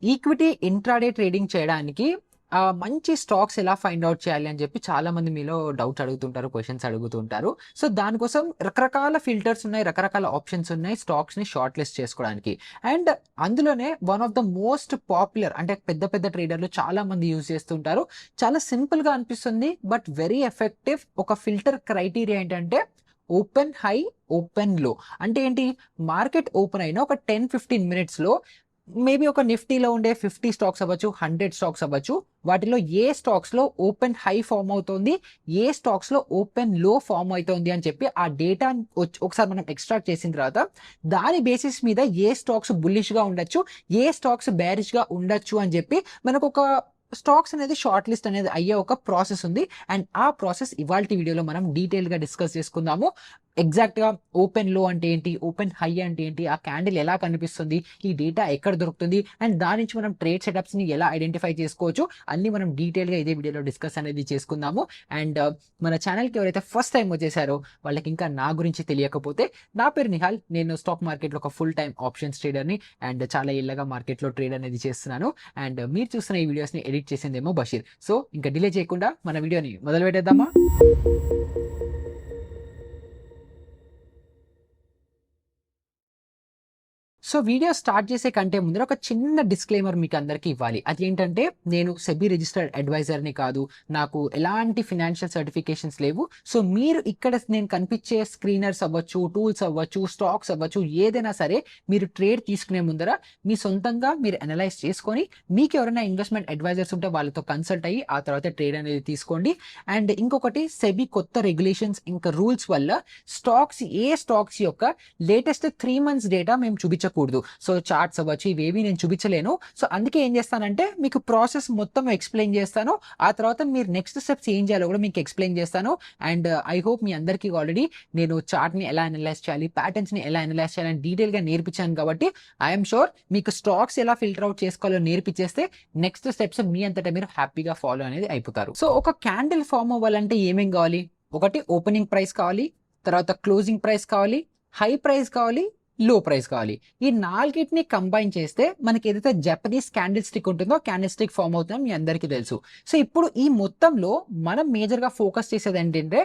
Equity intraday trading చేయడానికి మంచి stocks ఎలా ఫైండ్ అవుట్ చేయాలి అని చెప్పి చాలా మంది మీలో డౌట్స్ అడుగుతుంటారు, క్వశ్చన్స్ అడుగుతుంటారు. సో దానికోసం రకరకాల ఫిల్టర్స్ ఉన్నాయి, రకరకాల ఆప్షన్స్ ఉన్నాయి స్టాక్స్ని షార్ట్ లిస్ట్ చేసుకోవడానికి. అండ్ అందులోనే one of the most popular, అంటే పెద్ద పెద్ద ట్రేడర్లు చాలా మంది యూజ్ చేస్తుంటారు. చాలా సింపుల్గా అనిపిస్తుంది బట్ వెరీ ఎఫెక్టివ్. ఒక ఫిల్టర్ క్రైటీరియా ఏంటంటే ఓపెన్ హై, ఓపెన్ లో. అంటే ఏంటి, మార్కెట్ ఓపెన్ అయిన ఒక 10-15 మినిట్స్లో మేబీ ఒక నిఫ్టీలో ఉండే 50 స్టాక్స్ అవ్వచ్చు, 100 స్టాక్స్ అవ్వచ్చు, వాటిలో ఏ స్టాక్స్లో ఓపెన్ హై ఫామ్ అవుతుంది, ఏ స్టాక్స్లో ఓపెన్ లో ఫామ్ అవుతుంది అని చెప్పి ఆ డేటా ఒకసారి మనం ఎక్స్ట్రాక్ట్ చేసిన తర్వాత దాని బేసిస్ మీద ఏ స్టాక్స్ బుల్లిష్గా ఉండొచ్చు, ఏ స్టాక్స్ బేరిష్గా ఉండొచ్చు అని చెప్పి మనకు ఒక స్టాక్స్ అనేది షార్ట్ లిస్ట్ అనేది అయ్యే ఒక ప్రాసెస్ ఉంది. అండ్ ఆ ప్రాసెస్ ఇవాళ వీడియోలో మనం డీటెయిల్గా డిస్కస్ చేసుకుందాము. ఎగ్జాక్ట్గా ఓపెన్ లో అంటే ఏంటి, ఓపెన్ హై అంటే ఏంటి, ఆ క్యాండిల్ ఎలా కనిపిస్తుంది, ఈ డేటా ఎక్కడ దొరుకుతుంది, అండ్ దాని నుంచి మనం ట్రేడ్ సెటప్స్ని ఎలా ఐడెంటిఫై చేసుకోవచ్చు, అన్ని మనం డీటెయిల్గా ఇదే వీడియోలో డిస్కస్ అనేది చేసుకుందాము. అండ్ మన ఛానల్కి ఎవరైతే ఫస్ట్ టైం వచ్చేసారో వాళ్ళకి ఇంకా నా గురించి తెలియకపోతే, నా పేరు నిహాల్, నేను స్టాక్ మార్కెట్లో ఒక ఫుల్ టైం ఆప్షన్స్ ట్రేడర్ని అండ్ చాలా ఏళ్ళగా మార్కెట్లో ట్రేడ్ అనేది చేస్తున్నాను. అండ్ మీరు చూస్తున్న ఈ వీడియోస్ని ఎడిట్ చేసిందేమో బషీర్. సో ఇంకా డిలే చేయకుండా మన వీడియోని మొదలు పెట్టేద్దామా. సో వీడియో స్టార్ట్ చేసే కంటే ముందర ఒక చిన్న డిస్క్లైమర్ మీకు అందరికీ ఇవ్వాలి. అది ఏంటంటే, నేను సెబీ రిజిస్టర్డ్ అడ్వైజర్ని కాదు, నాకు ఎలాంటి ఫినాన్షియల్ సర్టిఫికేషన్స్ లేవు. సో మీరు ఇక్కడ నేను కనిపించే స్క్రీనర్స్ అవ్వచ్చు, టూల్స్ అవ్వచ్చు, స్టాక్స్ అవ్వచ్చు, ఏదైనా సరే మీరు ట్రేడ్ తీసుకునే ముందర మీ సొంతంగా మీరు అనలైజ్ చేసుకొని, మీకు ఎవరైనా ఇన్వెస్ట్మెంట్ అడ్వైజర్స్ ఉంటే వాళ్ళతో కన్సల్ట్ అయ్యి ఆ తర్వాత ట్రేడ్ అనేది తీసుకోండి. అండ్ ఇంకొకటి, సెబీ కొత్త రెగ్యులేషన్స్ ఇంకా రూల్స్ వల్ల ఏ స్టాక్స్ యొక్క లేటెస్ట్ 3 months డేటా మేము చూపించకూడదు. సో చార్ట్స్ అవ్వచ్చు, ఇవేవి నేను చూపించలేను. సో అందుకే ఏం చేస్తానంటే మీకు ప్రాసెస్ మొత్తం ఎక్స్ప్లెయిన్ చేస్తాను, ఆ తర్వాత మీరు నెక్స్ట్ స్టెప్స్ ఏం చేయాలో కూడా మీకు ఎక్స్ప్లెయిన్ చేస్తాను. అండ్ ఐ హోప్ మీ అందరికీ ఆల్రెడీ నేను చార్ట్ని ఎలా అనలైజ్ చేయాలి, ప్యాటర్న్స్ని ఎలా అనలైజ్ చేయాలని డీటెయిల్గా నేర్పించాను కాబట్టి ఐఎమ్ షూర్ మీకు స్టాక్స్ ఎలా ఫిల్టర్ అవుట్ చేసుకోవాలో నేర్పించేస్తే నెక్స్ట్ స్టెప్స్ మీ అంతటా మీరు హ్యాపీగా ఫాలో అనేది అయిపోతారు. సో ఒక క్యాండిల్ ఫామ్ అవ్వాలంటే ఏమేం కావాలి? ఒకటి ఓపెనింగ్ ప్రైస్ కావాలి, తర్వాత క్లోజింగ్ ప్రైస్ కావాలి, హై ప్రైస్ కావాలి, లో ప్రైస్ కావాలి. ఈ నాలుగిటిని కంబైన్ చేస్తే మనకి ఏదైతే జపనీస్ క్యాండిల్ స్టిక్ ఉంటుందో క్యాండిల్ స్టిక్ ఫామ్ అవుతుందో మీ అందరికీ తెలుసు. సో ఇప్పుడు ఈ మొత్తంలో మనం మేజర్గా ఫోకస్ చేసేది ఏంటంటే,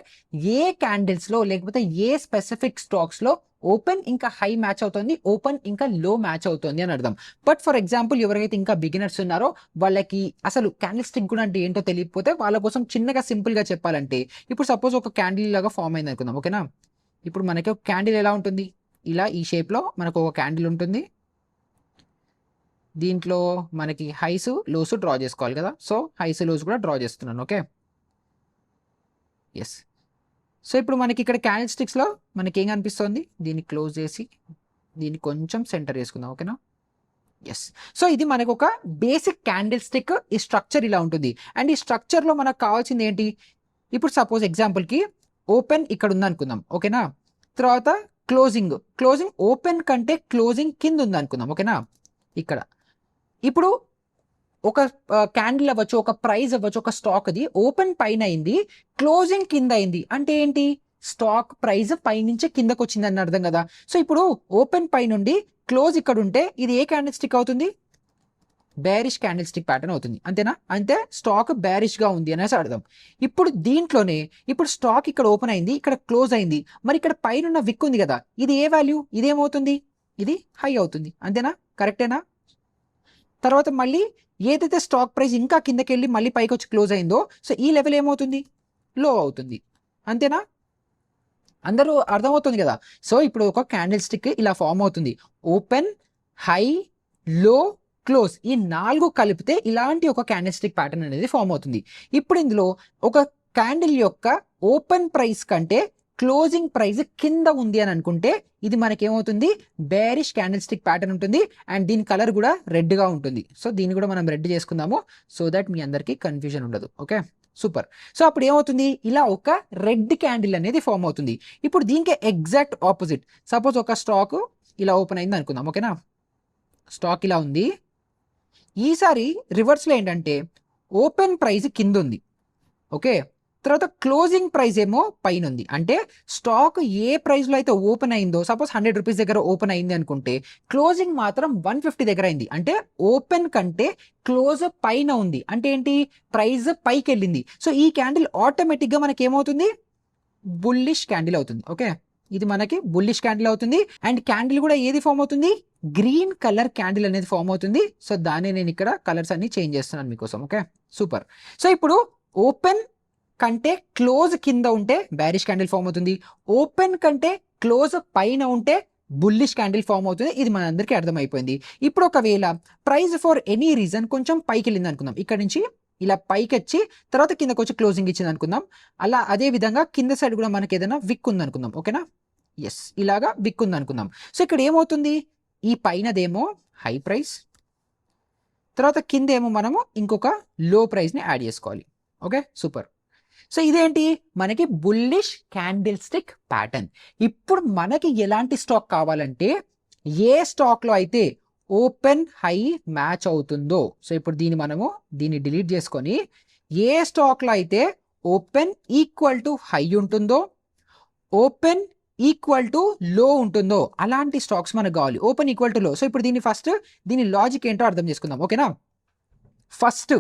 ఏ క్యాండిల్స్లో లేకపోతే ఏ స్పెసిఫిక్ స్టాక్స్లో ఓపెన్ ఇంకా హై మ్యాచ్ అవుతుంది, ఓపెన్ ఇంకా లో మ్యాచ్ అవుతుంది అని అర్థం. బట్ ఫర్ ఎగ్జాంపుల్ ఎవరైతే ఇంకా బిగినర్స్ ఉన్నారో వాళ్ళకి అసలు క్యాండిల్ స్టిక్ కూడా అంటే ఏంటో తెలియకపోతే వాళ్ళ కోసం చిన్నగా సింపుల్గా చెప్పాలంటే, ఇప్పుడు సపోజ్ ఒక క్యాండిల్ లాగా ఫామ్ అయింది అనుకుందాం, ఓకేనా. ఇప్పుడు మనకి ఒక క్యాండిల్ ఎలా ఉంటుంది, ఇలా ఈ షేప్లో మనకు ఒక క్యాండిల్ ఉంటుంది. దీంట్లో మనకి హైస్ లోస్ డ్రా చేసుకోవాలి కదా. సో హైస్ లోస్ కూడా డ్రా చేస్తున్నాను, ఓకే. ఎస్. సో ఇప్పుడు మనకి ఇక్కడ క్యాండిల్ స్టిక్స్లో మనకి ఏం కనిపిస్తుంది, దీన్ని క్లోజ్ చేసి దీన్ని కొంచెం సెంటర్ చేసుకుందాం, ఓకేనా. ఎస్. సో ఇది మనకు ఒక బేసిక్ క్యాండిల్ స్టిక్. ఈ స్ట్రక్చర్ ఇలా ఉంటుంది. అండ్ ఈ స్ట్రక్చర్లో మనకు కావాల్సింది ఏంటి, ఇప్పుడు సపోజ్ ఎగ్జాంపుల్కి ఓపెన్ ఇక్కడ ఉంది అనుకుందాం, ఓకేనా. తర్వాత క్లోజింగ్ ఓపెన్ కంటే క్లోజింగ్ కింద ఉంది అనుకుందాం, ఓకేనా. ఇక్కడ ఇప్పుడు ఒక క్యాండిల్ అవ్వచ్చు, ఒక ప్రైస్ అవ్వచ్చు, ఒక స్టాక్ అది ఓపెన్ పైన అయింది, క్లోజింగ్ కింద అయింది అంటే ఏంటి, స్టాక్ ప్రైస్ పైనుంచి కిందకు వచ్చింది అని అర్థం కదా. సో ఇప్పుడు ఓపెన్ పై నుండి క్లోజ్ ఇక్కడ ఉంటే ఇది ఏ క్యాండిల్ స్టిక్ అవుతుంది, బేరిష్ క్యాండిల్ స్టిక్ ప్యాటర్న్ అవుతుంది, అంతేనా. అంటే స్టాక్ బేరిష్ గా ఉంది అనేసి అర్థం. ఇప్పుడు దీంట్లోనే ఇప్పుడు స్టాక్ ఇక్కడ ఓపెన్ అయింది, ఇక్కడ క్లోజ్ అయింది, మరి ఇక్కడ పైన విక్ ఉంది కదా, ఇది ఏ వాల్యూ, ఇదేమవుతుంది, ఇది హై అవుతుంది, అంతేనా, కరెక్టేనా. తర్వాత మళ్ళీ ఏదైతే స్టాక్ ప్రైస్ ఇంకా కిందకి వెళ్ళి మళ్ళీ పైకి వచ్చి క్లోజ్ అయిందో, సో ఈ లెవెల్ ఏమవుతుంది, లో అవుతుంది, అంతేనా. అందరూ అర్థమవుతుంది కదా. సో ఇప్పుడు ఒక క్యాండిల్ స్టిక్ ఇలా ఫామ్ అవుతుంది, ఓపెన్, హై, లో, క్లోజ్, ఈ 4 కలిపితే ఇలాంటి ఒక క్యాండిల్ స్టిక్ ప్యాటర్న్ అనేది ఫామ్ అవుతుంది. ఇప్పుడు ఇందులో ఒక క్యాండిల్ యొక్క ఓపెన్ ప్రైస్ కంటే క్లోజింగ్ ప్రైస్ కింద ఉంది అని అనుకుంటే ఇది మనకి ఏమవుతుంది, బేరిష్ క్యాండిల్ స్టిక్ ప్యాటర్న్ ఉంటుంది. అండ్ దీని కలర్ కూడా రెడ్గా ఉంటుంది. సో దీన్ని కూడా మనం రెడ్ చేసుకుందాము, సో దట్ మీ అందరికీ కన్ఫ్యూజన్ ఉండదు, ఓకే. సూపర్. సో అప్పుడు ఏమవుతుంది, ఇలా ఒక రెడ్ క్యాండిల్ అనేది ఫామ్ అవుతుంది. ఇప్పుడు దీనికి ఎగ్జాక్ట్ ఆపోజిట్, సపోజ్ ఒక స్టాక్ ఇలా ఓపెన్ అయింది అనుకుందాం, ఓకేనా. స్టాక్ ఇలా ఉంది, ఈసారి రివర్స్లో ఏంటంటే ఓపెన్ ప్రైస్ కింద ఉంది, ఓకే. తర్వాత క్లోజింగ్ ప్రైస్ ఏమో పైన ఉంది. అంటే స్టాక్ ఏ ప్రైస్లో అయితే ఓపెన్ అయిందో, సపోజ్ 100 రూపీస్ దగ్గర ఓపెన్ అయింది అనుకుంటే క్లోజింగ్ మాత్రం 150 దగ్గర అయింది. అంటే ఓపెన్ కంటే క్లోజ్ పైన ఉంది. అంటే ఏంటి, ప్రైస్ పైకి వెళ్ళింది. సో ఈ క్యాండిల్ ఆటోమేటిక్గా మనకి ఏమవుతుంది, బుల్లిష్ క్యాండిల్ అవుతుంది. ఓకే, ఇది మనకి బుల్లిష్ క్యాండిల్ అవుతుంది. అండ్ క్యాండిల్ కూడా ఏది ఫామ్ అవుతుంది, గ్రీన్ కలర్ క్యాండిల్ అనేది ఫామ్ అవుతుంది. సో దాన్ని నేను ఇక్కడ కలర్స్ అన్ని చేంజ్ చేస్తున్నాను మీకోసం. Okay, super. సో ఇప్పుడు ఓపెన్ కంటే క్లోజ్ కింద ఉంటే బ్యారిష్ క్యాండిల్ ఫామ్ అవుతుంది, ఓపెన్ కంటే క్లోజ్ పైన ఉంటే బుల్లిష్ క్యాండిల్ ఫామ్ అవుతుంది. ఇది మనందరికీ అర్థమైపోయింది. ఇప్పుడు ఒకవేళ ప్రైస్ ఫర్ ఎనీ రీజన్ కొంచెం పైకి వెళ్ళింది అనుకుందాం, ఇక్కడ నుంచి ఇలా పైకి వచ్చి తర్వాత కిందకి వచ్చి క్లోజింగ్ ఇచ్చింది అనుకుందాం. అలా అదే విధంగా కింద సైడ్ కూడా మనకి ఏదైనా విక్ ఉంది అనుకుందాం. ఓకేనా, ఎస్, ఇలాగా విక్ ఉంది అనుకుందాం. సో ఇక్కడ ఏమవుతుంది, ఈ పైనదేమో హై ప్రైస్, తర్వాత కింద ఏమో మనము ఇంకొక లో ప్రైస్ని యాడ్ చేసుకోవాలి. Okay, super. సో ఇదేంటి, మనకి బుల్లిష్ క్యాండిల్ స్టిక్ ప్యాటర్న్. ఇప్పుడు మనకి ఎలాంటి స్టాక్ కావాలంటే, ఏ స్టాక్లో అయితే ఓపెన్ హై మ్యాచ్ అవుతుందో, సో ఇప్పుడు దీన్ని డిలీట్ చేసుకొని ఏ స్టాక్లో అయితే ఓపెన్ ఈక్వల్ టు హై ఉంటుందో, ఓపెన్ ఈక్వల్ టు లో ఉంటుందో అలాంటి స్టాక్స్ మనకు కావాలి. ఓపెన్ ఈక్వల్ టు లో. సో ఇప్పుడు దీని లాజిక్ ఏంటో అర్థం చేసుకుందాం. ఓకేనా, ఫస్ట్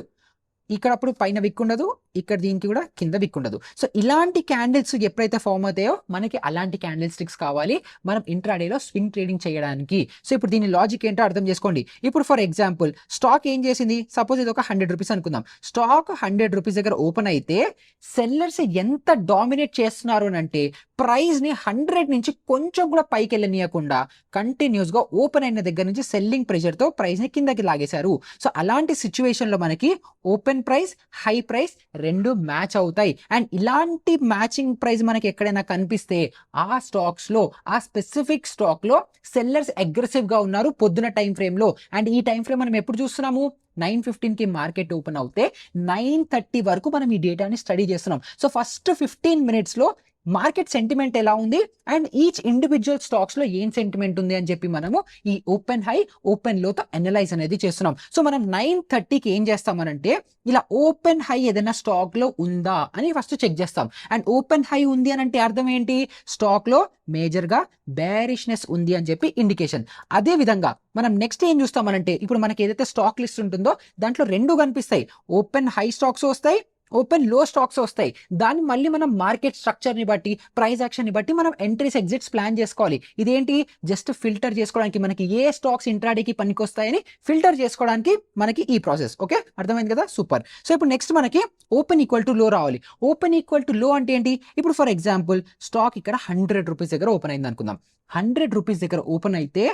ఇక్కడ అప్పుడు పైన విక్ ఉండదు, ఇక్కడ దీనికి కూడా కింద విక్ ఉండదు. సో ఇలాంటి క్యాండిల్స్ ఎప్పుడైతే ఫామ్ అవుతాయో మనకి అలాంటి క్యాండిల్ స్టిక్స్ కావాలి మనం ఇంట్రాడేలో స్వింగ్ ట్రేడింగ్ చేయడానికి. సో ఇప్పుడు దీని లాజిక్ ఏంటో అర్థం చేసుకోండి. ఇప్పుడు ఫర్ ఎగ్జాంపుల్ స్టాక్ ఏం చేసింది, సపోజ్ ఇది ఒక 100 రూపీస్ అనుకుందాం. స్టాక్ 100 రూపీస్ దగ్గర ఓపెన్ అయితే సెల్లర్స్ ఎంత డామినేట్ చేస్తున్నారు అని అంటే ప్రైస్ని 100 నుంచి కొంచెం కూడా పైకి వెళ్ళనీయకుండా కంటిన్యూస్గా ఓపెన్ అయిన దగ్గర నుంచి సెల్లింగ్ ప్రెషర్తో ప్రైస్ని కిందకి లాగేశారు. సో అలాంటి సిచ్యువేషన్లో మనకి ఓపెన్ ప్రైస్, హై ప్రైస్ రెండు మ్యాచ్ అవుతాయి. అండ్ ఇలాంటి మ్యాచింగ్ ప్రైస్ మనకి ఎక్కడైనా కనిపిస్తే ఆ స్టాక్స్ లో, ఆ స్పెసిఫిక్ స్టాక్ లో సెల్లర్స్ అగ్రెసివ్ గా ఉన్నారు పొద్దున టైం ఫ్రేమ్ లో. అండ్ ఈ టైం ఫ్రేమ్ మనం ఎప్పుడు చూస్తున్నాము, 9:15కి మార్కెట్ ఓపెన్ అవుతే 9:30 వరకు మనం ఈ డేటాని స్టడీ చేస్తున్నాం. సో ఫస్ట్ 15 minutes లో మార్కెట్ సెంటిమెంట్ ఎలా ఉంది అండ్ ఈచ్ ఇండివిజువల్ స్టాక్స్ లో ఏం సెంటిమెంట్ ఉంది అని చెప్పి మనము ఈ ఓపెన్ హై, ఓపెన్ లోతో అనలైజ్ అనేది చేస్తున్నాం. సో మనం 9:30కి ఏం చేస్తామనంటే ఇలా ఓపెన్ హై ఏదైనా స్టాక్ లో ఉందా అని ఫస్ట్ చెక్ చేస్తాం. అండ్ ఓపెన్ హై ఉంది అని అంటే అర్థం ఏంటి, స్టాక్ లో మేజర్ గా బేరిష్నెస్ ఉంది అని చెప్పి ఇండికేషన్. అదే విధంగా మనం నెక్స్ట్ ఏం చూస్తామనంటే, ఇప్పుడు మనకి ఏదైతే స్టాక్ లిస్ట్ ఉంటుందో దాంట్లో రెండు కనిపిస్తాయి, ఓపెన్ హై స్టాక్స్ వస్తాయి, ఓపెన్ లో స్టాక్స్ వస్తాయి. దాన్ని మళ్ళీ మనం మార్కెట్ స్ట్రక్చర్ ని బట్టి, ప్రైస్ యాక్షన్ ని బట్టి మనం ఎంట్రీస్ ఎగ్జిట్స్ ప్లాన్ చేసుకోవాలి. ఇదేంటి, జస్ట్ ఫిల్టర్ చేసుకోవడానికి, మనకి ఏ స్టాక్స్ ఇంట్రాడేకి పనికొస్తాయని ఫిల్టర్ చేసుకోవడానికి మనకి ఈ ప్రాసెస్. ఓకే, అర్థమైంది కదా, సూపర్. సో ఇప్పుడు నెక్స్ట్ మనకి ఓపెన్ ఈక్వల్ టు లో రావాలి. ఓపెన్ ఈక్వల్ టు లో అంటే ఏంటి, ఇప్పుడు ఫర్ ఎగ్జాంపుల్ స్టాక్ ఇక్కడ 100 రూపీస్ దగ్గర ఓపెన్ అయింది అనుకుందాం. 100 రూపీస్ దగ్గర ఓపెన్ అయితే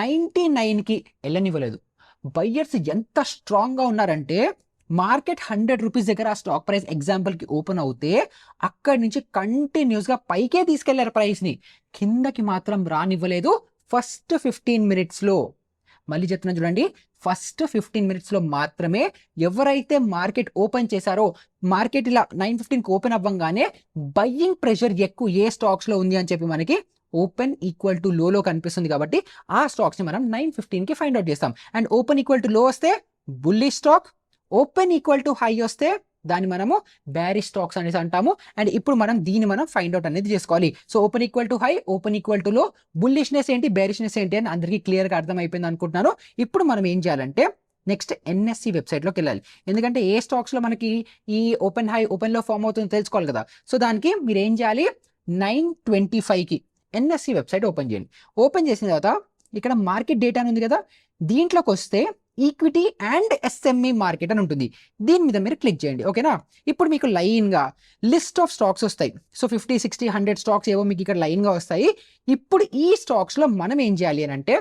99కి వెళ్ళనివ్వలేదు. బయ్యర్స్ ఎంత స్ట్రాంగ్ గా ఉన్నారంటే మార్కెట్ 100 రూపీస్ దగ్గర ఆ స్టాక్ ప్రైస్ ఎగ్జాంపుల్కి ఓపెన్ అవుతే అక్కడి నుంచి కంటిన్యూస్గా పైకే తీసుకెళ్లారు ప్రైస్ని, కిందకి మాత్రం రానివ్వలేదు. ఫస్ట్ 15 minutesలో, మళ్ళీ చెప్తున్నాను చూడండి, ఫస్ట్ 15 minutesలో మాత్రమే ఎవరైతే మార్కెట్ ఓపెన్ చేశారో, మార్కెట్ ఇలా 9:15కి ఓపెన్ అవ్వగానే బయ్యింగ్ ప్రెషర్ ఎక్కువ ఏ స్టాక్స్లో ఉంది అని చెప్పి మనకి ఓపెన్ ఈక్వల్ టు లోలో కనిపిస్తుంది. కాబట్టి ఆ స్టాక్స్ని మనం 9:15కి ఫైండ్ అవుట్ చేస్తాం. And open equal to low వస్తే bullish stock, open equal to high వస్తే దాన్ని మనము బేరిష్ స్టాక్స్ అనేసి అంటాము. అండ్ ఇప్పుడు మనం ఫైండ్ అవుట్ అనేది చేసుకోవాలి. So open equal to high, open equal to లో, బుల్లిష్నెస్ ఏంటి, బేరిష్నెస్ ఏంటి అని అందరికీ క్లియర్గా అర్థమైపోయింది అనుకుంటున్నాను. ఇప్పుడు మనం ఏం చేయాలంటే నెక్స్ట్ ఎన్ఎస్సి వెబ్సైట్లోకి వెళ్ళాలి. ఎందుకంటే ఏ స్టాక్స్లో మనకి ఈ ఓపెన్ హై, ఓపెన్లో ఫామ్ అవుతుందో తెలుసుకోవాలి కదా. సో దానికి మీరు ఏం చేయాలి, 9:25కి ఎన్ఎస్సి వెబ్సైట్ ఓపెన్ చేయండి. ఓపెన్ చేసిన తర్వాత ఇక్కడ మార్కెట్ డేటా ఉంది కదా, దీంట్లోకి వస్తే ఈక్విటీ అండ్ ఎస్ఎంఈ మార్కెట్ అని ఉంటుంది. దీని మీద మీరు క్లిక్ చేయండి. ఓకేనా, ఇప్పుడు మీకు లైన్గా లిస్ట్ ఆఫ్ స్టాక్స్ వస్తాయి. సో 50, 60, 100 స్టాక్స్ ఏవో మీకు ఇక్కడ లైన్గా వస్తాయి. ఇప్పుడు ఈ స్టాక్స్లో మనం ఏం చేయాలి అని అంటే,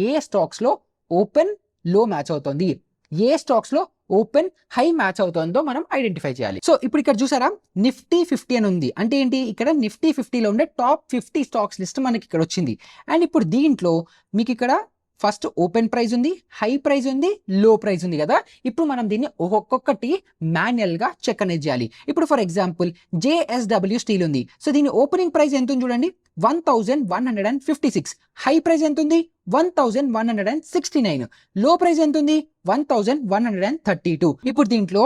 ఏ స్టాక్స్లో ఓపెన్ లో మ్యాచ్ అవుతుంది, ఏ స్టాక్స్లో ఓపెన్ హై మ్యాచ్ అవుతుందో మనం ఐడెంటిఫై చేయాలి. సో ఇప్పుడు ఇక్కడ చూసారా, నిఫ్టీ 50 అని ఉంది. అంటే ఏంటి, ఇక్కడ నిఫ్టీ 50లో ఉండే టాప్ 50 స్టాక్స్ లిస్ట్ మనకి ఇక్కడ వచ్చింది. అండ్ ఇప్పుడు దీంట్లో మీకు ఇక్కడ ఫస్ట్ ఓపెన్ ప్రైస్ ఉంది, హై ప్రైస్ ఉంది, లో ప్రైస్ ఉంది కదా. ఇప్పుడు మనం దీన్ని ఒక్కొక్కటి మాన్యువల్గా చెక్ అనేది చేయాలి. ఇప్పుడు ఫర్ ఎగ్జాంపుల్ JSW స్టీల్ ఉంది. సో దీని ఓపెనింగ్ ప్రైస్ ఎంత ఉంది చూడండి, 1156. హై ప్రైస్ ఎంత ఉంది, 1169. లో ప్రైస్ ఎంత ఉంది, 1132. ఇప్పుడు దీంట్లో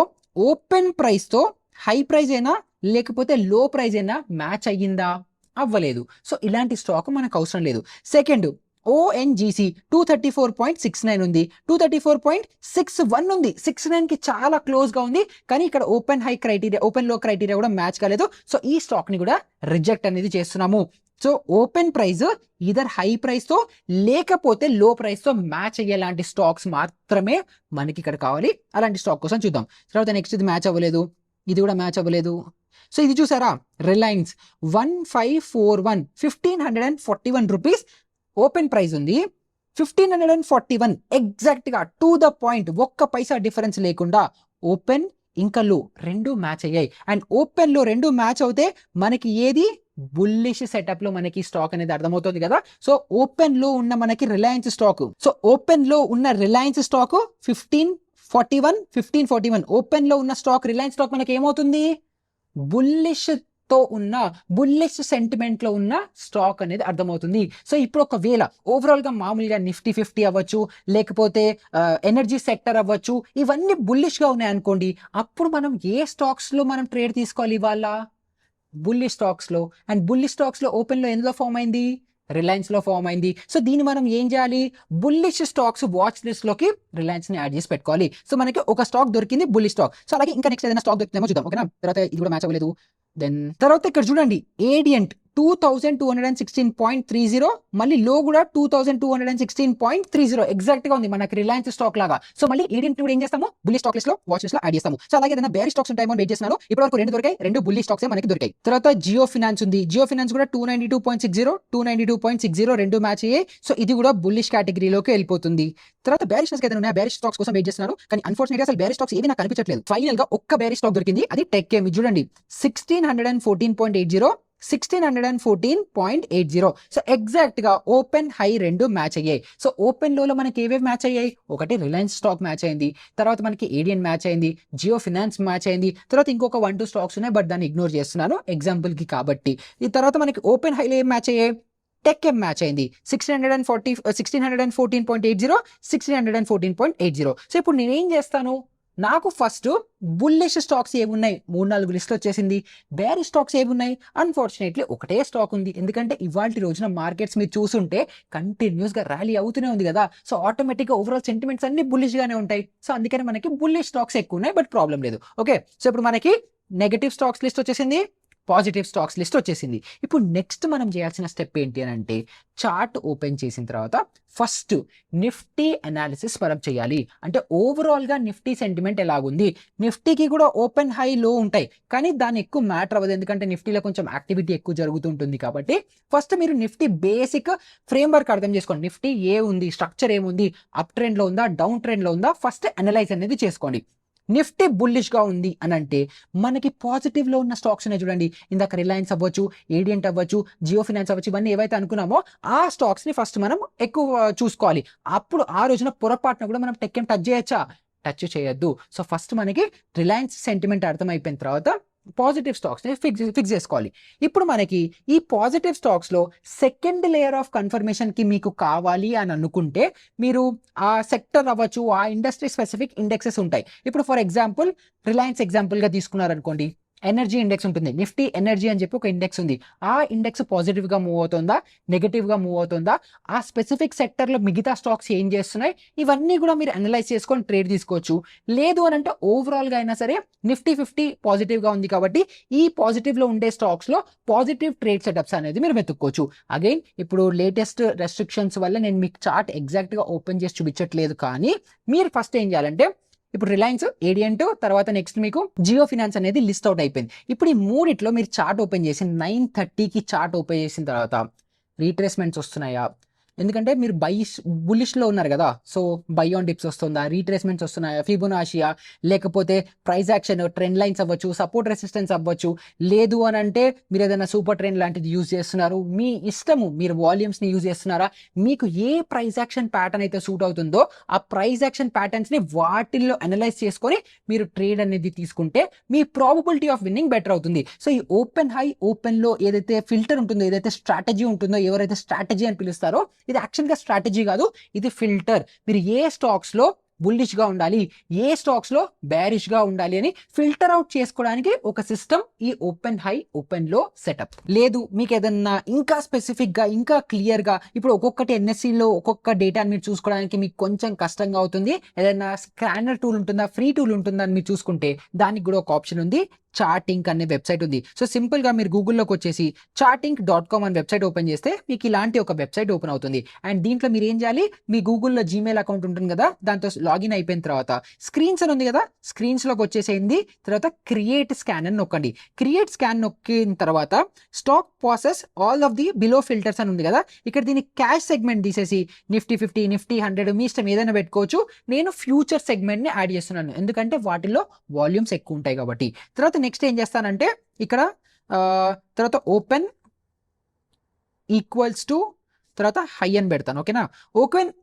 ఓపెన్ ప్రైస్ తో హై ప్రైస్ అయినా, లేకపోతే లో ప్రైస్ అయినా మ్యాచ్ అయ్యిందా, అవ్వలేదు. సో ఇలాంటి స్టాక్ మనకు అవసరం లేదు. సెకండ్ ఓఎన్జీసీ 234.69 ఉంది, 234.61 ఉంది, 69కి చాలా క్లోజ్గా ఉంది. కానీ ఇక్కడ open high criteria, open low criteria కూడా మ్యాచ్ కాలేదు. సో ఈ స్టాక్ని కూడా రిజెక్ట్ అనేది చేస్తున్నాము. So open price either high ప్రైస్తో లేకపోతే లో ప్రైస్తో మ్యాచ్ అయ్యేలాంటి స్టాక్స్ మాత్రమే మనకి ఇక్కడ కావాలి. అలాంటి స్టాక్ కోసం చూద్దాం. తర్వాత నెక్స్ట్ ఇది మ్యాచ్ అవ్వలేదు, ఇది కూడా మ్యాచ్ అవ్వలేదు. సో ఇది చూసారా, రిలయన్స్ 1541, 1541 రూపీస్ ఓపెన్ ప్రైస్ ఉంది, 1541 ఎగ్జాక్ట్గా టు ద పాయింట్, ఒక్క పైసా డిఫరెన్స్ లేకుండా ఓపెన్ ఇంకా లో రెండు మ్యాచ్ అయ్యాయి. అండ్ ఓపెన్ లో రెండు మ్యాచ్ అవుతే మనకి ఏది బుల్లిష్ సెటప్ లో మనకి స్టాక్ అనేది అర్థమవుతుంది కదా. సో ఓపెన్ లో ఉన్న మనకి రిలయన్స్ స్టాక్, సో ఓపెన్ లో ఉన్న రిలయన్స్ స్టాక్ 1541 ఓపెన్ లో ఉన్న స్టాక్, రిలయన్స్ స్టాక్ మనకి ఏమవుతుంది, బుల్లిష్ తో ఉన్న, బుల్లిష్ సెంటిమెంట్ లో ఉన్న స్టాక్ అనేది అర్థమవుతుంది. సో ఇప్పుడు ఒకవేళ ఓవరాల్ గా మామూలుగా నిఫ్టీ 50 అవ్వచ్చు, లేకపోతే ఎనర్జీ సెక్టర్ అవ్వచ్చు, ఇవన్నీ బుల్లిష్ గా ఉన్నాయి అనుకోండి, అప్పుడు మనం ఏ స్టాక్స్ లో మనం ట్రేడ్ తీసుకోవాలి ఇవాళ, బుల్లిష్ స్టాక్స్ లో. అండ్ బుల్లిష్ స్టాక్స్ లో ఓపెన్ లో ఎందులో ఫామ్ అయింది, రిలయన్స్ లో ఫామ్ అయింది. సో దీన్ని మనం ఏం చేయాలి, బుల్లిష్ స్టాక్స్ వాచ్ లిస్ట్ లోకి రిలయన్స్ ని యాడ్ చేసి పెట్టుకోవాలి. సో మనకి ఒక స్టాక్ దొరికింది బుల్లిష్ స్టాక్. సో అలాగే ఇంకా నెక్స్ట్ ఏదైనా స్టాక్ దొరికిందేమో చూద్దాం, ఓకేనా. తర్వాత ఇది కూడా మ్యాచ్ అవ్వలేదు. దెన్ తర్వాత ఇక్కడ చూడండి, ఏడియంట్ 2216.30, మళ్ళీ లో కూడా 2216.30 ఎగ్జాక్ట్ గా ఉంది మనకి రిలయన్స్ స్టాక్ లాగా. సో మళ్ళీ ఏడియంట్ కూడా ఏం చేస్తాము, బుల్లి స్టాక్ లిస్ట్ లో వాచ్ లిస్ట్ లో యాడ్ చేస్తాము. సో అలాగే ఏదైనా బేర్ స్టాక్స్ ఉంటాయేమో వెయిట్ చేస్తున్నాను. ఇప్పటి వరకు రెండు దొరికాయి, రెండు బుల్లి స్టాక్స్ మనకి దొరికాయి. తర్వాత జియో ఫినాన్స్ ఉంది, జియో ఫినాన్స్ కూడా 292.60 రెండు మ్యాచ్ అయ్యాయి. సో ఇది కూడా బుల్లిష్ కేటగిరీలోకి వెళ్ళిపోతుంది. తర్వాత బేరిష్ ఏదైనా ఉన్నాయి, బేరిష్ స్టాక్స్ కోసం వెయిట్ చేస్తున్నాను. కానీ అన్ఫార్చునేట్గా అసలు బేరిష్ స్టాక్స్ ఏవి నాకు కనిపించట్లేదు. ఫైనల్ గా ఒక్క బేరిష్ స్టాక్ దొరికింది, అది టెక్ ఏమి చూడండి, 1614.80. సో ఎగ్జాక్ట్ గా ఓపెన్ హై రెండు మ్యాచ్ అయ్యాయి. సో ఓపెన్ లో మనకి ఏవేవి మ్యాచ్ అయ్యాయి, ఒకటి రిలయన్స్ స్టాక్ మ్యాచ్ అయింది, తర్వాత మనకి ఏడియన్ మ్యాచ్ అయింది, జియో ఫినాన్స్ మ్యాచ్ అయింది, తర్వాత ఇంకొక 1-2 స్టాక్స్ ఉన్నాయి, బట్ దాన్ని ఇగ్నోర్ చేస్తున్నాను ఎగ్జాంపుల్ కి కాబట్టి. ఈ తర్వాత మనకి ఓపెన్ హైలో ఏం మ్యాచ్ అయ్యాయి, టెక్ ఎం మ్యాచ్ అయింది, 1614.80. సో ఇప్పుడు నేనేం చేస్తాను, నాకు ఫస్ట్ బుల్లిష్ స్టాక్స్ ఏమున్నాయి 3-4 లిస్ట్ వచ్చేసింది, బేరిష్ స్టాక్స్ ఏమున్నాయి, అన్ఫార్చునేట్లీ ఒకటే స్టాక్ ఉంది. ఎందుకంటే ఇవాళ రోజున మార్కెట్స్ మీరు చూసుంటే కంటిన్యూస్ గా ర్యాలీ అవుతూనే ఉంది కదా. సో ఆటోమేటిక్ గా ఓవరాల్ సెంటిమెంట్స్ అన్ని బుల్లిష్ గానే ఉంటాయి. సో అందుకని మనకి బుల్లిష్ స్టాక్స్ ఎక్కువ ఉన్నాయి, బట్ ప్రాబ్లం లేదు. ఓకే, సో ఇప్పుడు మనకి నెగటివ్ స్టాక్స్ లిస్ట్ వచ్చేసింది, పాజిటివ్ స్టాక్స్ లిస్ట్ వచ్చేసింది. ఇప్పుడు నెక్స్ట్ మనం చేయాల్సిన స్టెప్ ఏంటి అని అంటే, చార్ట్ ఓపెన్ చేసిన తర్వాత ఫస్ట్ నిఫ్టీ అనాలిసిస్ మనం చేయాలి. అంటే ఓవరాల్ గా నిఫ్టీ సెంటిమెంట్ ఎలాగుంది, నిఫ్టీకి కూడా ఓపెన్ హై లో ఉంటాయి, కానీ దాన్ని ఎక్కువ మ్యాటర్ అవ్వదు, ఎందుకంటే నిఫ్టీలో కొంచెం యాక్టివిటీ ఎక్కువ జరుగుతుంటుంది. కాబట్టి ఫస్ట్ మీరు నిఫ్టీ బేసిక్ ఫ్రేమ్ వర్క్ అర్థం చేసుకోండి. నిఫ్టీ ఏ ఉంది, స్ట్రక్చర్ ఏముంది, అప్ ట్రెండ్ లో ఉందా, డౌన్ ట్రెండ్ లో ఉందా, ఫస్ట్ అనలైజ్ అనేది చేసుకోండి. నిఫ్టీ బుల్లిష్ గా ఉంది అని అంటే మనకి పాజిటివ్ లో ఉన్న స్టాక్స్ ఉన్నాయి చూడండి, ఇందాక రిలయన్స్ అవ్వచ్చు, ఏడియంట్ అవ్వచ్చు, జియో ఫినాన్స్ అవ్వచ్చు, ఇవన్నీ ఏవైతే అనుకున్నామో ఆ స్టాక్స్ ని ఫస్ట్ మనం ఎక్కువ చూసుకోవాలి. అప్పుడు ఆ రోజున పొరపాటున కూడా మనం టెక్ ఏం టచ్ చేయొచ్చా, టచ్ చేయొద్దు. సో ఫస్ట్ మనకి రిలయన్స్ సెంటిమెంట్ అర్థమైపోయిన తర్వాత పాజిటివ్ స్టాక్స్ ని ఫిక్స్ చేసుకోవాలి. ఇప్పుడు మనకి ఈ పాజిటివ్ స్టాక్స్ లో సెకండ్ లేయర్ ఆఫ్ కన్ఫర్మేషన్ కి మీకు కావాలి అని అనుకుంటే మీరు ఆ సెక్టర్ అవ్వచ్చు, ఆ ఇండస్ట్రీ స్పెసిఫిక్ ఇండెక్సెస్ ఉంటాయి. ఇప్పుడు ఫర్ ఎగ్జాంపుల్ రిలయన్స్ ఎగ్జాంపుల్ గా తీసుకున్నారనుకోండి, ఎనర్జీ ఇండెక్స్ ఉంటుంది, నిఫ్టీ ఎనర్జీ అని చెప్పి ఒక ఇండెక్స్ ఉంది. ఆ ఇండెక్స్ పాజిటివ్ గా మూవ్ అవుతుందా, నెగటివ్ గా మూవ్ అవుతుందా, ఆ స్పెసిఫిక్ సెక్టర్ లో మిగతా స్టాక్స్ ఏం చేస్తున్నాయి, ఇవన్నీ కూడా మీరు అనలైజ్ చేసుకొని ట్రేడ్ తీసుకోవచ్చు. లేదు అని అంటే ఓవరాల్ గా అయినా సరే నిఫ్టీ 50 పాజిటివ్ గా ఉంది కాబట్టి ఈ పాజిటివ్ లో ఉండే స్టాక్స్ లో పాజిటివ్ ట్రేడ్ సెటప్స్ అనేది మీరు వెతుక్కోవచ్చు. అగైన్ ఇప్పుడు లేటెస్ట్ రెస్ట్రిక్షన్స్ వల్ల నేను మీకు చార్ట్ ఎగ్జాక్ట్ గా ఓపెన్ చేసి చూపించట్లేదు, కానీ మీరు ఫస్ట్ ఏం చేయాలంటే, ఇప్పుడు రిలయన్స్, ఏడియంట్, తర్వాత నెక్స్ట్ మీకు జియో ఫినాన్స్ అనేది లిస్ట్ అవుట్ అయిపోయింది. ఇప్పుడు ఈ మూడిట్లో మీరు చార్ట్ ఓపెన్ చేసి 9:30కి చార్ట్ ఓపెన్ చేసిన తర్వాత రీట్రేస్మెంట్స్ వస్తున్నాయా, ఎందుకంటే మీరు బుల్లిష్ లో ఉన్నారు కదా, సో బై ఆన్ డిప్స్ వస్తుందా, రీట్రేస్మెంట్స్ వస్తున్నాయా, ఫిబొనాషియా, లేకపోతే ప్రైస్ యాక్షన్, ట్రెండ్ లైన్స్ అవ్వచ్చు, సపోర్ట్ రెసిస్టెన్స్ అవ్వచ్చు. లేదు అని అంటే మీరు ఏదైనా సూపర్ ట్రెండ్ లాంటిది యూజ్ చేస్తున్నారు, మీ ఇష్టము, మీరు వాల్యూమ్స్ ని యూజ్ చేస్తున్నారా, మీకు ఏ ప్రైస్ యాక్షన్ ప్యాటర్న్ అయితే సూట్ అవుతుందో ఆ ప్రైస్ యాక్షన్ ప్యాటర్న్స్ ని వాటిల్లో అనలైజ్ చేసుకొని మీరు ట్రేడ్ అనేది తీసుకుంటే మీ ప్రాబబిలిటీ ఆఫ్ విన్నింగ్ బెటర్ అవుతుంది. సో ఈ ఓపెన్ హై, ఓపెన్ లో ఏదైతే ఫిల్టర్ ఉంటుందో, ఏదైతే స్ట్రాటజీ ఉంటుందో, ఎవరైతే స్ట్రాటజీ అని పిలుస్తారో, ఇది యాక్చువల్గా స్ట్రాటజీ కాదు, ఇది ఫిల్టర్. మీరు ఏ స్టాక్స్ లో బుల్లిష్గా ఉండాలి, ఏ స్టాక్స్లో బేరిష్గా ఉండాలి అని ఫిల్టర్ అవుట్ చేసుకోవడానికి ఒక సిస్టమ్ ఈ ఓపెన్ హై ఓపెన్ లో సెటప్. లేదు మీకు ఏదన్నా ఇంకా స్పెసిఫిక్గా ఇంకా క్లియర్గా ఇప్పుడు ఒక్కొక్కటి ఎన్ఎస్సిలో ఒక్కొక్క డేటాని మీరు చూసుకోవడానికి మీకు కొంచెం కష్టంగా అవుతుంది, ఏదైనా స్కానర్ టూల్ ఉంటుందా, ఫ్రీ టూల్ ఉంటుందా అని మీరు చూసుకుంటే దానికి కూడా ఒక ఆప్షన్ ఉంది. చార్టింక్ అనే వెబ్సైట్ ఉంది. సో సింపుల్గా మీరు గూగుల్లోకి వచ్చేసి charting.com అనే వెబ్సైట్ ఓపెన్ చేస్తే మీకు ఇలాంటి ఒక వెబ్సైట్ ఓపెన్ అవుతుంది. అండ్ దీంట్లో మీరు ఏం చేయాలి, మీ గూగుల్లో జీమెయిల్ అకౌంట్ ఉంటుంది కదా, దాంతో లాగిన్ అయిపోయిన తర్వాత స్క్రీన్స్ అని ఉంది కదా, స్క్రీన్స్లోకి వచ్చేసేయండి. తర్వాత క్రియేట్ స్కాన్ అని నొక్కండి. క్రియేట్ స్కాన్ నొక్కిన తర్వాత stock process all of the below filters అని ఉంది కదా, ఇక్కడ దీన్ని క్యాష్ సెగ్మెంట్ తీసేసి నిఫ్టీ 50, నిఫ్టీ 100 మీ ఇష్టం ఏదైనా పెట్టుకోవచ్చు. నేను ఫ్యూచర్ సెగ్మెంట్ని యాడ్ చేస్తున్నాను ఎందుకంటే వాటిలో వాల్యూమ్స్ ఎక్కువ ఉంటాయి కాబట్టి. తర్వాత నెక్స్ట్ ఏం చేస్తానంటే ఇక్కడ తర్వాత ఓపెన్ ఈక్వల్స్ టు తర్వాత హై అని పెడతాను. ఓకేనా,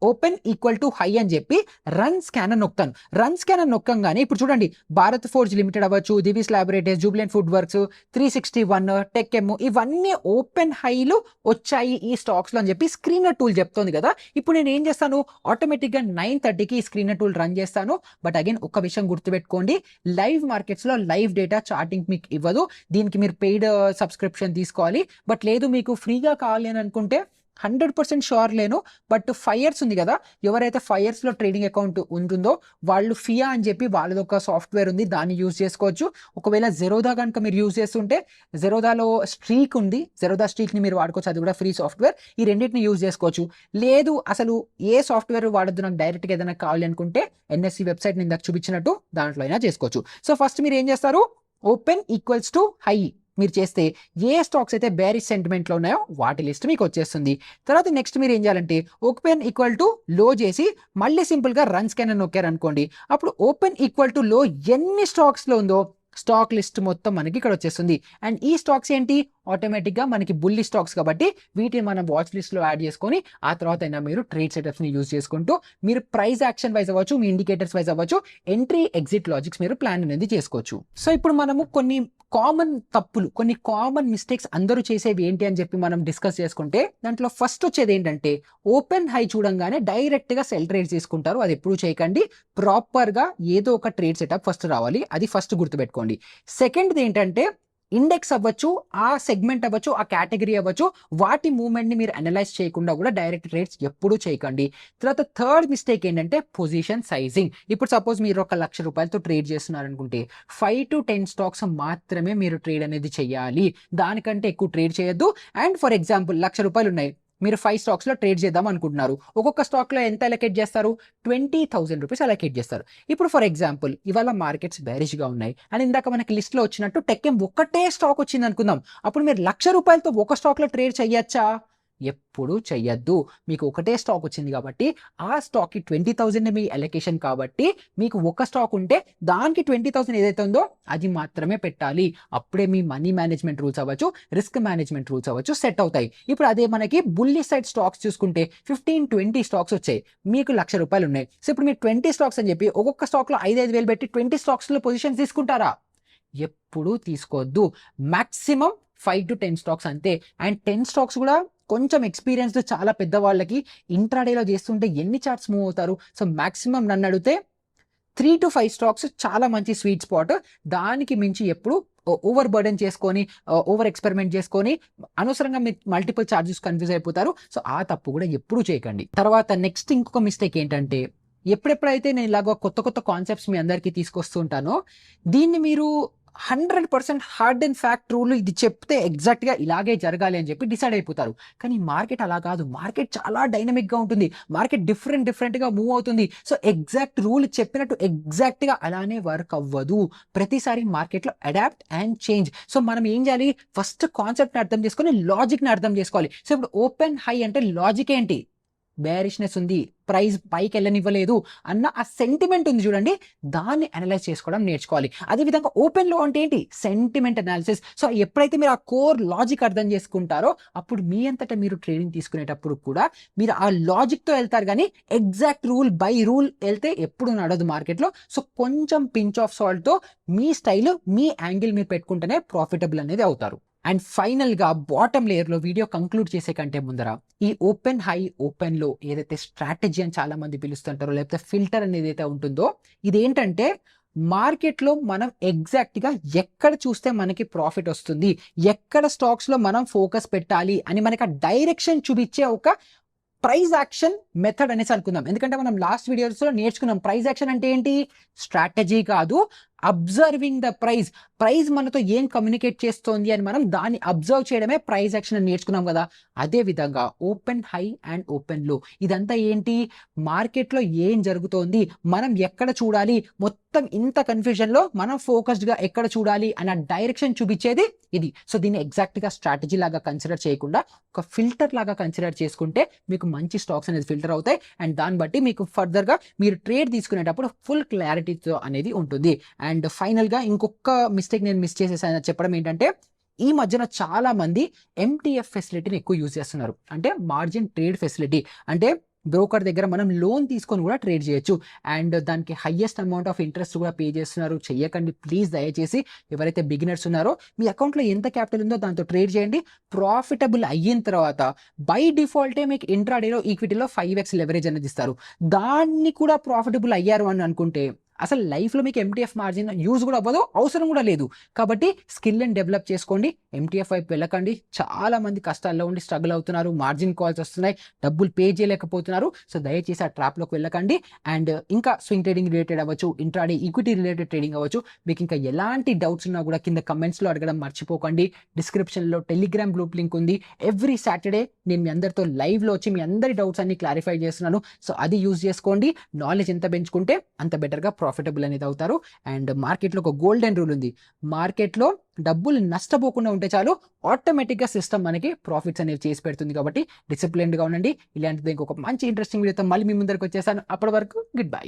ఓపెన్ ఈక్వల్ టు హై అని చెప్పి రన్ స్కాన్ అని నొక్కాను. రన్ స్కాన్ అని నొక్కంగానే ఇప్పుడు చూడండి, భారత్ ఫోర్జ్ లిమిటెడ్ అవ్వచ్చు, Divi's laboratories, jubilant food works, 361, tech M, ఇవన్నీ ఓపెన్ హైలు వచ్చాయి ఈ స్టాక్స్లో అని చెప్పి స్క్రీనర్ టూల్ చెప్తోంది కదా. ఇప్పుడు నేను ఏం చేస్తాను, ఆటోమేటిక్గా 9:30కి ఈ స్క్రీనర్ టూల్ రన్ చేస్తాను. బట్ అగైన్ ఒక విషయం గుర్తుపెట్టుకోండి, లైవ్ మార్కెట్స్లో లైవ్ డేటా చార్టింగ్ మీకు ఇవ్వదు, దీనికి మీరు పెయిడ్ సబ్స్క్రిప్షన్ తీసుకోవాలి. బట్ లేదు మీకు ఫ్రీగా కావాలి అని అనుకుంటే 100% షూర్ లేను, బట్ 5 years ఉంది కదా, ఎవరైతే 5 yearsలో ట్రేడింగ్ అకౌంట్ ఉంటుందో వాళ్ళు ఫియా అని చెప్పి వాళ్ళది ఒక సాఫ్ట్వేర్ ఉంది, దాన్ని యూజ్ చేసుకోవచ్చు. ఒకవేళ జెరోదా కనుక మీరు యూజ్ చేస్తుంటే జెరోదాలో స్ట్రీక్ ఉంది, జెరోదా స్ట్రీక్ని మీరు వాడుకోవచ్చు, అది కూడా ఫ్రీ సాఫ్ట్వేర్. ఈ రెండింటిని యూజ్ చేసుకోవచ్చు. లేదు అసలు ఏ సాఫ్ట్వేర్ వాడద్దు, నాకు డైరెక్ట్గా ఏదైనా కావాలి అనుకుంటే ఎన్ఎస్సి వెబ్సైట్ నేను చూపించినట్టు దాంట్లో అయినా చేసుకోవచ్చు. సో ఫస్ట్ మీరు ఏం చేస్తారు, ఓపెన్ ఈక్వల్స్ టు హై మీరు చేస్తే ఏ స్టాక్స్ అయితే బేరిష్ సెంటిమెంట్లో ఉన్నాయో వాటి లిస్ట్ మీకు వచ్చేస్తుంది. తర్వాత నెక్స్ట్ మీరు ఏం చేయాలంటే ఓపెన్ ఈక్వల్ టు లో చేసి మళ్ళీ సింపుల్గా రన్ స్కాన్ అని నొక్కారు అనుకోండి, అప్పుడు ఓపెన్ ఈక్వల్ టు లో ఎన్ని స్టాక్స్లో ఉందో స్టాక్ లిస్ట్ మొత్తం మనకి ఇక్కడ వచ్చేస్తుంది. అండ్ ఈ స్టాక్స్ ఏంటి, ఆటోమేటిక్గా మనకి బుల్లి స్టాక్స్ కాబట్టి వీటిని మనం వాచ్ లిస్ట్లో యాడ్ చేసుకొని ఆ తర్వాత అయినా మీరు ట్రేడ్ సెటప్స్ని యూజ్ చేసుకుంటూ మీరు ప్రైస్ యాక్షన్ వైజ్ అవ్వచ్చు, మీ ఇండికేటర్స్ వైజ్ అవ్వచ్చు, ఎంట్రీ ఎగ్జిట్ లాజిక్స్ మీరు ప్లాన్ అనేది చేసుకోవచ్చు. సో ఇప్పుడు మనము కొన్ని కామన్ తప్పులు, కొన్ని కామన్ మిస్టేక్స్ అందరూ చేసేవి ఏంటి అని చెప్పి మనం డిస్కస్ చేసుకుంటే దాంట్లో ఫస్ట్ వచ్చేది ఏంటంటే ఓపెన్ హై చూడంగానే డైరెక్ట్గా సెల్ ట్రేడ్ తీసుకుంటారు. అది ఎప్పుడు చేయకండి, ప్రాపర్గా ఏదో ఒక ట్రేడ్ సెటప్ ఫస్ట్ రావాలి, అది ఫస్ట్ గుర్తుపెట్టుకోండి. సెకండ్ది ఏంటంటే ఇండెక్స్ అవ్వచ్చు, ఆ సెగ్మెంట్ అవ్వచ్చు, ఆ కేటగిరీ అవ్వచ్చు, వాటి మూవ్మెంట్ని మీరు అనలైజ్ చేయకుండా కూడా డైరెక్ట్ ట్రేడ్స్ ఎప్పుడూ చేయకండి. తర్వాత థర్డ్ మిస్టేక్ ఏంటంటే పొజిషన్ సైజింగ్. ఇప్పుడు సపోజ్ మీరు 1,00,000 రూపాయలతో ట్రేడ్ చేస్తున్నారు అనుకుంటే 5 to 10 స్టాక్స్ మాత్రమే మీరు ట్రేడ్ అనేది చేయాలి, దానికంటే ఎక్కువ ట్రేడ్ చేయొద్దు. అండ్ ఫర్ ఎగ్జాంపుల్ 1,00,000 రూపాయలు ఉన్నాయి, మీరు 5 స్టాక్స్లో ట్రేడ్ చేద్దాం అనుకుంటున్నారు, ఒక్కొక్క స్టాక్లో ఎంత అలొకేట్ చేస్తారు, 20,000 రూపీస్ అలొకేట్ చేస్తారు. ఇప్పుడు ఫర్ ఎగ్జాంపుల్ ఇవాళ మార్కెట్స్ బేరిష్గా ఉన్నాయి అని ఇందాక మనకి లిస్ట్లో వచ్చినట్టు టెక్ ఎమ్ ఒక్కటే స్టాక్ వచ్చింది అనుకుందాం, అప్పుడు మీరు 1,00,000 రూపాయలతో ఒక స్టాక్లో ట్రేడ్ చేయొచ్చా, ఎప్పుడు చెయ్యొద్దు. మీకు ఒకటే స్టాక్ వచ్చింది కాబట్టి ఆ స్టాక్కి 20,000 మీ అలొకేషన్ కాబట్టి మీకు ఒక స్టాక్ ఉంటే దానికి 20,000 ఏదైతే ఉందో అది మాత్రమే పెట్టాలి. అప్పుడే మీ మనీ మేనేజ్మెంట్ రూల్స్ అవ్వచ్చు, రిస్క్ మేనేజ్మెంట్ రూల్స్ అవ్వచ్చు సెట్ అవుతాయి. ఇప్పుడు అదే మనకి బుల్లి సైడ్ స్టాక్స్ చూసుకుంటే 15-20 స్టాక్స్ వచ్చాయి, మీకు 1,00,000 రూపాయలు ఉన్నాయి. సో ఇప్పుడు మీరు 20 స్టాక్స్ అని చెప్పి ఒక్కొక్క స్టాక్లో 5,000 పెట్టి 20 స్టాక్స్లో పొజిషన్స్ తీసుకుంటారా, ఎప్పుడూ తీసుకోవద్దు. మ్యాక్సిమం 5 to 10 స్టాక్స్ అంతే. అండ్ 10 స్టాక్స్ కూడా కొంచెం ఎక్స్పీరియన్స్డ్ చాలా పెద్ద వాళ్ళకి ఇంట్రాడేలో చేస్తుంటే ఎన్ని చార్ట్స్ మూవ్ అవుతారు. సో మ్యాక్సిమం నన్ను అడిగితే 3 to 5 స్టాక్స్ చాలా మంచి స్వీట్ స్పాట్. దానికి మించి ఎప్పుడు ఓవర్ బర్డెన్ చేసుకొని ఓవర్ ఎక్స్పెరిమెంట్ చేసుకొని అనవసరంగా మీరు మల్టిపుల్ చార్జెస్ కన్ఫ్యూజ్ అయిపోతారు. సో ఆ తప్పు కూడా ఎప్పుడూ చేయకండి. తర్వాత నెక్స్ట్ ఇంకొక మిస్టేక్ ఏంటంటే ఎప్పుడెప్పుడైతే నేను ఇలాగ కొత్త కొత్త కాన్సెప్ట్స్ మీ అందరికీ తీసుకొస్తూ ఉంటానో దీన్ని మీరు 100% హార్డ్ అండ్ ఫ్యాక్ట్ రూల్ ఇది చెప్తే ఎగ్జాక్ట్గా ఇలాగే జరగాలి అని చెప్పి డిసైడ్ అయిపోతారు. కానీ మార్కెట్ అలా కాదు, మార్కెట్ చాలా డైనమిక్గా ఉంటుంది, మార్కెట్ డిఫరెంట్గా మూవ్ అవుతుంది. సో ఎగ్జాక్ట్ రూల్ చెప్పినట్టు ఎగ్జాక్ట్గా అలానే వర్క్ అవ్వదు. ప్రతిసారి మార్కెట్లో అడాప్ట్ అండ్ చేంజ్. సో మనం ఏం చేయాలి, ఫస్ట్ కాన్సెప్ట్ని అర్థం చేసుకొని లాజిక్ని అర్థం చేసుకోవాలి. సో ఇప్పుడు ఓపెన్ హై అంటే లాజిక్ ఏంటి, బేరిష్నెస్ ఉంది, ప్రైస్ పైకి వెళ్ళనివ్వలేదు అన్న ఆ సెంటిమెంట్ ఉంది చూడండి, దాన్ని అనలైజ్ చేసుకోవడం నేర్చుకోవాలి. అదేవిధంగా ఓపెన్లో అంటే ఏంటి, సెంటిమెంట్ అనాలిసిస్. సో ఎప్పుడైతే మీరు ఆ కోర్ లాజిక్ అర్థం చేసుకుంటారో అప్పుడు మీ అంతటా మీరు ట్రేడింగ్ తీసుకునేటప్పుడు కూడా మీరు ఆ లాజిక్తో వెళ్తారు, కానీ ఎగ్జాక్ట్ రూల్ బై రూల్ వెళ్తే ఎప్పుడు నడదు మార్కెట్లో. సో కొంచెం పించ్ ఆఫ్ సాల్ట్తో మీ స్టైల్, మీ యాంగిల్ మీరు పెట్టుకుంటేనే ప్రాఫిటబుల్ అనేది అవుతారు. అండ్ ఫైనల్గా బాటమ్ లేయర్లో వీడియో కంక్లూడ్ చేసే కంటే ముందర ఈ ఓపెన్ హై ఓపెన్ లో ఏదైతే స్ట్రాటజీ అని చాలా మంది పిలుస్తుంటారో లేకపోతే ఫిల్టర్ అనేది ఏదైతే ఉంటుందో ఇదేంటంటే మార్కెట్లో మనం ఎగ్జాక్ట్గా ఎక్కడ చూస్తే మనకి ప్రాఫిట్ వస్తుంది, ఎక్కడ స్టాక్స్లో మనం ఫోకస్ పెట్టాలి అని మనకి ఆ డైరెక్షన్ చూపించే ఒక ప్రైజ్ యాక్షన్ మెథడ్ అనేసి అనుకుందాం. ఎందుకంటే మనం లాస్ట్ వీడియోస్లో నేర్చుకున్నాం ప్రైజ్ యాక్షన్ అంటే ఏంటి, స్ట్రాటజీ కాదు, అబ్జర్వింగ్ ద ప్రైజ్. ప్రైజ్ మనతో ఏం కమ్యూనికేట్ చేస్తోంది అని మనం దాన్ని అబ్జర్వ్ చేయడమే ప్రైజ్ యాక్షన్ అని నేర్చుకున్నాం కదా. అదే విధంగా ఓపెన్ హై అండ్ ఓపెన్ లో ఇదంతా ఏంటి, మార్కెట్లో ఏం జరుగుతోంది, మనం ఎక్కడ చూడాలి, మొత్తం ఇంత కన్ఫ్యూజన్ లో మనం ఫోకస్డ్ గా ఎక్కడ చూడాలి అన్న డైరెక్షన్ చూపించేది ఇది. సో దీన్ని ఎగ్జాక్ట్ గా స్ట్రాటజీ లాగా కన్సిడర్ చేయకుండా ఒక ఫిల్టర్ లాగా కన్సిడర్ చేసుకుంటే మీకు మంచి స్టాక్స్ అనేది ఫిల్టర్ అవుతాయి అండ్ దాన్ని బట్టి మీకు ఫర్దర్ గా మీరు ట్రేడ్ తీసుకునేటప్పుడు ఫుల్ క్లారిటీతో అనేది ఉంటుంది. అండ్ ఫైనల్గా ఇంకొక మిస్టేక్ నేను మిస్ చేసేసాను చెప్పడం ఏంటంటే, ఈ మధ్యన చాలా మంది ఎంటీఎఫ్ ఫెసిలిటీని ఎక్కువ యూజ్ చేస్తున్నారు. అంటే మార్జిన్ ట్రేడ్ ఫెసిలిటీ, అంటే బ్రోకర్ దగ్గర మనం లోన్ తీసుకొని కూడా ట్రేడ్ చేయొచ్చు అండ్ దానికి హైయెస్ట్ అమౌంట్ ఆఫ్ ఇంట్రెస్ట్ కూడా పే చేస్తున్నారు. చెయ్యకండి ప్లీజ్, దయచేసి. ఎవరైతే బిగినర్స్ ఉన్నారో మీ అకౌంట్లో ఎంత క్యాపిటల్ ఉందో దాంతో ట్రేడ్ చేయండి. ప్రాఫిటబుల్ అయిన తర్వాత బై డిఫాల్టే మీకు ఇంట్రాడేలో ఈక్విటీలో 5x లెవరేజ్ అనేది ఇస్తారు. దాన్ని కూడా ప్రాఫిటబుల్ అయ్యారు అని అనుకుంటే అసలు లైఫ్లో మీకు ఎంటీఎఫ్ మార్జిన్ యూజ్ కూడా అవ్వదు, అవసరం కూడా లేదు. కాబట్టి స్కిల్ అండ్ డెవలప్ చేసుకోండి, ఎంటీఎఫ్ వైపు వెళ్ళకండి. చాలా మంది కష్టాల్లో ఉండి స్ట్రగుల్ అవుతున్నారు, మార్జిన్ కాల్స్ వస్తున్నాయి, డబ్బులు పే చేయలేకపోతున్నారు. సో దయచేసి ఆ ట్రాప్లోకి వెళ్ళకండి. అండ్ ఇంకా స్వింగ్ ట్రేడింగ్ రిలేటెడ్ అవ్వచ్చు, ఇంట్రాడే ఈక్విటీ రిలేటెడ్ ట్రేడింగ్ అవ్వచ్చు, మీకు ఇంకా ఎలాంటి డౌట్స్ ఉన్నా కూడా కింద కమెంట్స్లో అడగడం మర్చిపోకండి. డిస్క్రిప్షన్లో టెలిగ్రామ్ గ్రూప్ లింక్ ఉంది. ఎవ్రీ సాటర్డే నేను మీ అందరితో లైవ్లో వచ్చి మీ అందరి డౌట్స్ అన్ని క్లారిఫై చేస్తున్నాను. సో అది యూజ్ చేసుకోండి. నాలెడ్జ్ ఎంత పెంచుకుంటే అంత బెటర్గా ప్రాఫిటబుల్ అనేది అవుతారు. అండ్ మార్కెట్లో ఒక గోల్డెన్ రూల్ ఉంది, మార్కెట్లో డబ్బులు నష్టపోకుండా ఉంటే చాలు, ఆటోమేటిక్గా సిస్టమ్ మనకి ప్రాఫిట్స్ అనేవి చేసి పెడుతుంది. కాబట్టి డిసిప్లిన్డ్గా ఉండండి. ఇలాంటిది ఇంకొక మంచి ఇంట్రెస్టింగ్ వీడియోతో మళ్ళీ మీ ముందరికి వచ్చేసాను. అప్పటి వరకు గుడ్ బై.